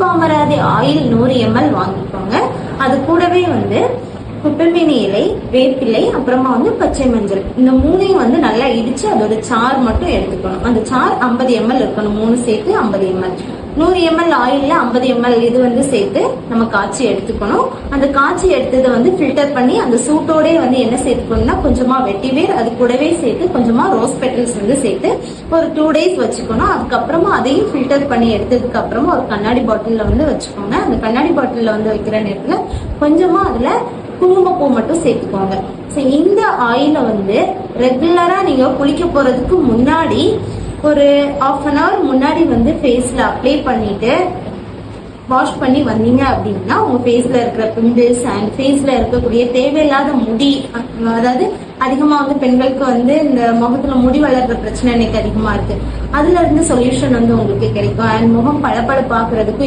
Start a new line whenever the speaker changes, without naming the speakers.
பாமராதி oil 100 ml வாங்கிக்கோங்க. அது கூடவே குப்பைமேனி இலை, வேப்பிலை, அப்புறமா பச்சை மஞ்சள், இந்த மூணையும் நல்லா இடிச்சு அதோட சாறு மட்டும் எடுத்துக்கணும். அந்த சாறு 50 ml இருக்கணும். 3 சேர்த்து 50 ml. 100 ml ஆயில்ல 50 ml இது சேர்த்து நம்ம காய்ச்சி எடுத்துக்கணும். அந்த காய்ச்சி எடுத்ததை ஃபில்டர் பண்ணி அந்த சூட்டோட என்ன சேர்த்துக்கணும்னா கொஞ்சமா வெட்டிவேர், அது கூடவே சேர்த்து கொஞ்சமா ரோஸ் பெட்டல்ஸ் சேர்த்து ஒரு 2 days வச்சுக்கணும். அதுக்கப்புறமா அதையும் ஃபில்டர் பண்ணி எடுத்ததுக்கு அப்புறமா ஒரு கண்ணாடி பாட்டில்ல வச்சுக்கோங்க. அந்த கண்ணாடி பாட்டில்ல வைக்கிற நேரத்துல கொஞ்சமா அதுல குங்குமப்பூ மட்டும் சேர்த்துக்கோங்க. இந்த ஆயில ரெகுலரா நீங்க குளிக்க போறதுக்கு முன்னாடி ஒரு 1/2 hour முன்னாடி ஃபேஸ்ல அப்ளை பண்ணிட்டு வாஷ் பண்ணி வந்தீங்க அப்படின்னா உங்க ஃபேஸ்ல இருக்கிற பிம்பிள்ஸ் அண்ட் ஃபேஸ்ல இருக்கக்கூடிய தேவையில்லாத முடி, அதாவது அதிகமா பெண்களுக்கு இந்த முகத்துல முடி வளர்ற பிரச்சனை இன்னைக்கு அதிகமா இருக்கு, அதுல இருந்து சொல்யூஷன் உங்களுக்கு கிடைக்கும். அண்ட் முகம் பளபளப்பாக்குறதுக்கும்